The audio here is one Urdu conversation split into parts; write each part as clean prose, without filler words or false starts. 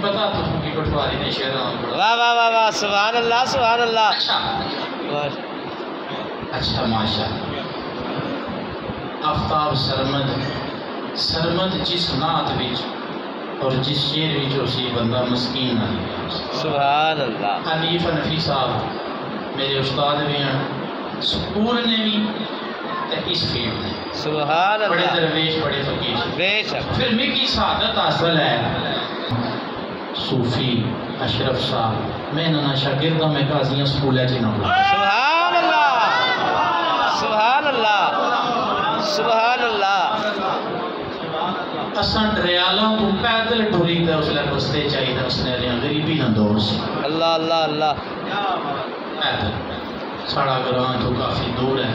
پتا تو کی پٹواری نے شعر واہ واہ واہ واہ سبحان اللہ سبحان اللہ اچھا ماشاء آفتاب سرمد جس نعت وچ اور جس شعر وچ اسی بندہ مسکین نہ سبحان اللہ حنیف نفی صاحب میرے استاد بھی ہیں سکول نے بھی اس فیلڈ نے سبحان اللہ بڑے درویش بڑے فقیر بے شک پھر مکی سعادت حاصل ہے صوفی اشرف صاحب میں نہ شاگردہ میں قاضیاں سکولے چ نہ سبحان اللہ سبحان اللہ سبحان اللہ اساں ڈریالاں تو پیدل ٹری تے اس لے بستے چاہیے اس نے غریبی نہ دور سی اللہ اللہ اللہ پیدل ساڑا گراں تو کافی دور ہے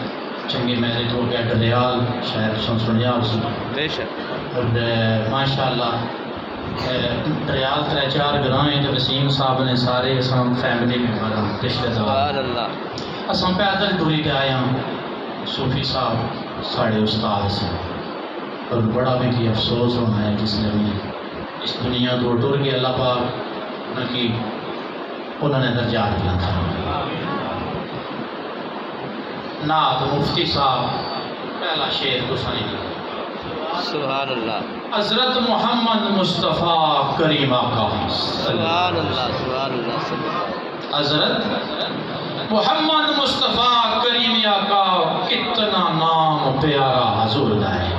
چنگے میرے تو گیا ڈریال شاید سنیا اسی بے شک اور ماشاءاللہ ڈریال 3-4 گراں ہیں تو وسیم صاحب نے سارے اساں فیملی ممبر ہیں رشتہ دار سبحان اللہ اساں پیدل ٹری تے آئے ہیں صوفی صاحب ساڑے استاد سے اور بڑا بھی کی افسوس ہونا ہے جس نے بھی اس دنیا تو ٹر کے اللہ پاک کی انہوں نے درجات دیا تھا نعت مفتی صاحب پہلا شعر کو سنیں سبحان اللہ حضرت محمد مصطفیٰ کریم آقا سبحان اللہ سبحان اللہ حضرت محمد مصطفیٰ کریم آقا کتنا نام پیارا حضور دائے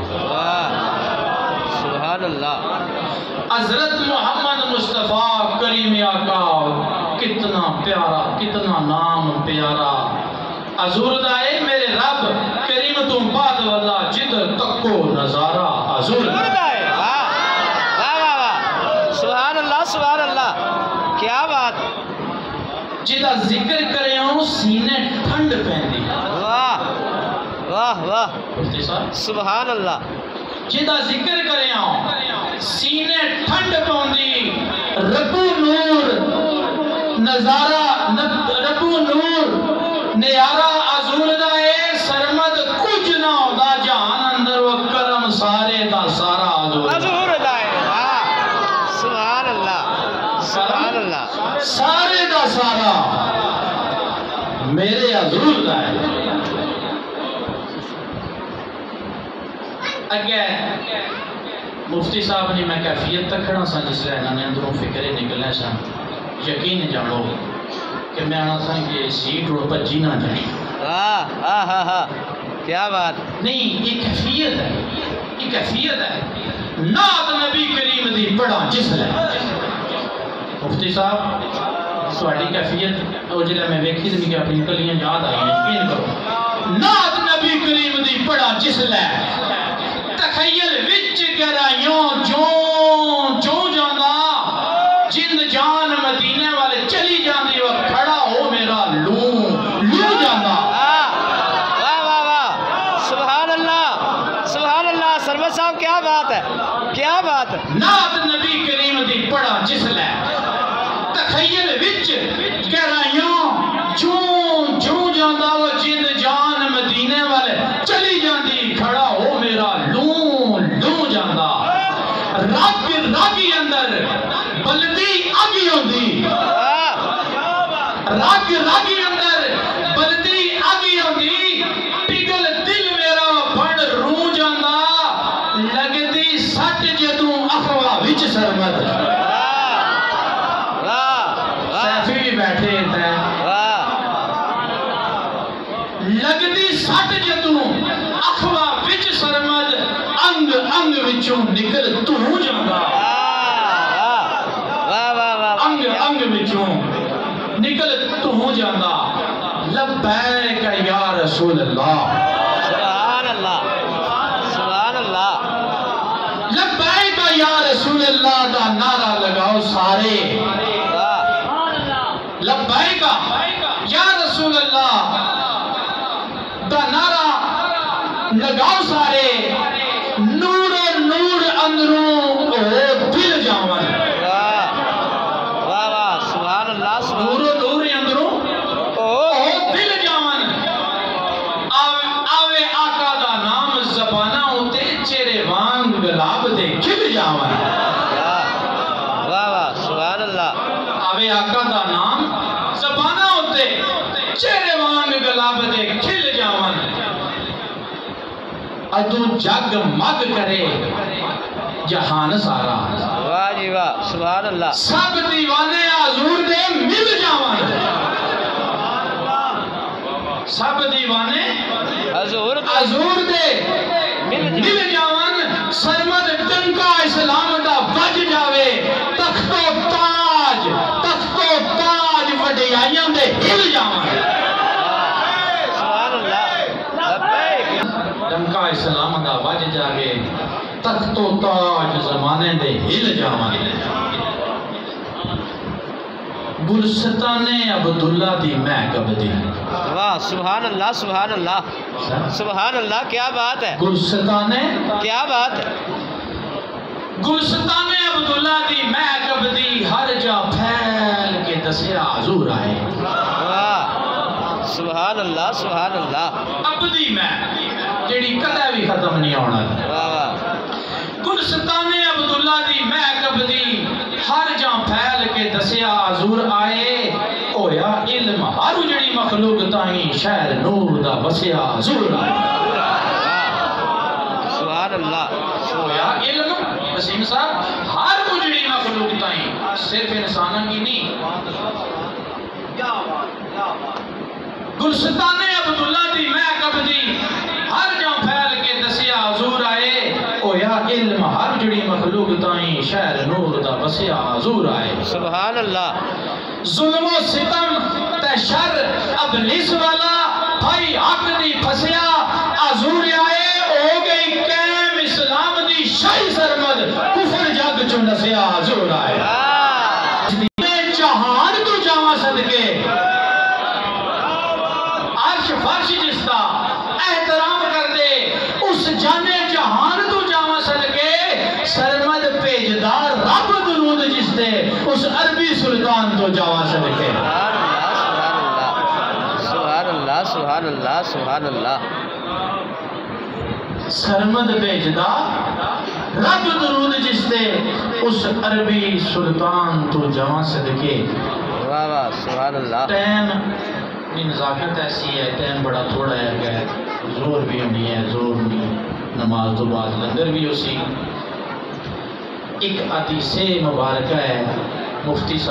سبحان اللہ حضرت محمد مصطفیٰ کریم آقا کتنا پیارا کتنا نام پیارا حضور دائے میرے رب کریم تم بعد والا جد تکو نظارہ حضور دائے واہ واہ واہ سبحان اللہ سبحان اللہ کیا بات جدہ ذکر کرے ہوں سینے ٹھنڈ پہندی واہ واہ واہ مفتی صاحب سبحان اللہ جدہ ذکر کرے ہوں سینے ٹھنڈ پہندی ربو نور نظارہ ربو نور نیارہ حضور دائے سرمد کچھ نہ ہوتا جہان اندر وہ کرم سارے دا سارا حضور دائے سبحان اللہ سبحان اللہ سارے دا سارا میرے حضور دائے اگے مفتی صاحب نے میں کیفیت تک کھڑا سا جس لئے انہوں نے اندروں فکرے نکلنے سا یقین جانو کہ میں آنا سا کہ سیٹ روڑ پر جینا جائیں کیا بات نہیں یہ کیفیت ہے یہ کیفیت ہے نعت نبی کریم دی پڑھا جس لئے مفتی صاحب سوالی کیفیت اور جلے میں ویکھی دیں کہ اپنی کلیاں یاد آئی ہیں یقین کرو نعت نبی کریم دی پڑھا جس لئے تخیل وچ گرائیوں جوں جاندہ جند جان مدینے والے چلی جاندی وہ کھڑا ہو میرا لوں جاندہ واہ واہ واہ سبحان اللہ سرمد صاحب کیا بات ہے کیا بات ہے نعت نبی کریم دی پڑھا جس لئے تخیل وچ گرائیوں جوں جاندہ وہ جند جان مدینے والے چلی جاندی کھڑا ہو میرا لوں جاندہ راگی اندر بلدی آگی ہوندی راگی اندر بلدی آگی ہوندی پگل دل میرا بڑ رو جاندہ لگدی سٹ جدوں اخوا وچ سرمد سیفی بھی بیٹھے تھے لگدی سٹ جدوں اخوا وچ سرمد انگ وچوں نکل تو جاندہ انگ وچوں نکل تو جاندہ لبیک یا رسول اللہ سبحان اللہ سبحان اللہ لبیک یا رسول اللہ دا نعرہ لگاؤ سارے لبیک یا رسول اللہ دا نعرہ لگاؤ سارے نور اندروں دل جاون سبحان اللہ نور اندروں دل جاون آوے آقا دا نام زبانہ ہوتے چہرے وانگ گلاب دے کھل جاون کے آقا دا نام زبانہ ہوتے چہرے وانگ گلاب دے کھل جاون ادو جگ مگ کرے جہان سارا واہ جی واہ سبحان اللہ سب دیوانے حضور دے مل جاون سب دیوانے حضور دے مل جاون سرمد ٹنکا اسلام دا بج جاوے تخت و تاج وڈیائیاں دے ہل جاون سبحان اللہ لبیک ٹنکا اسلام دا بج جاوے تخت و تاج زمانے دے ہل جاون گلستان عبداللہ دی محکب دی واہ سبحان اللہ سبحان اللہ کیا بات ہے گلستان کیا بات ہے گلستان عبداللہ دی محکب دی ہر جا پھیل کے دسیا حضور آئے واہ سبحان اللہ عبدی میں جیڑی کدے بھی ختم نہیں ہونا واہ واہ گلستان عبداللہ دی محکب دی ہر جا پھیل کے دسیا حضور آئے ہویا علم ہر جڑی مخلوق تائیں شہر نور دا بسیا حضور آئے سبحان اللہ ہویا علم وسیم صاحب ہر جڑی مخلوق تائیں صرف انسانوں کی نہیں گلستان عبداللہ دی محکب دی ہر جا پھیل کے دسیا حضور آئے ہویا علم ہر جڑی مخلوق تائیں شہر نور دا بسیا حضور آئے سبحان اللہ ظلم و ستم تے شر ابلیس والا بھائی حق دی پھسیا حضور آئے ہو گئی قائم اسلام دی شاہی سرمد کفر جگ چو نسیا حضور آئے جہان تو جاواں صدقے عرش فرش جس دا احترام کر دے اس جانے جہان تو جاواں صدقے سرمد پیجدار رب درود جس دے اس عربی سلطان تو جاواں صدقے سبحان اللہ سرمد پیجدار رب درود جس دے اس عربی سلطان تو جاواں صدقے واہ واہ سبحان اللہ ٹائم نزاکت ایسی ہے ٹائم بڑا تھوڑا ہے زور بھی نہیں ہے زور نہیں نماز تو بعد لنگر بھی اسی ایک حدیث مبارکہ ہے مفتی صاحب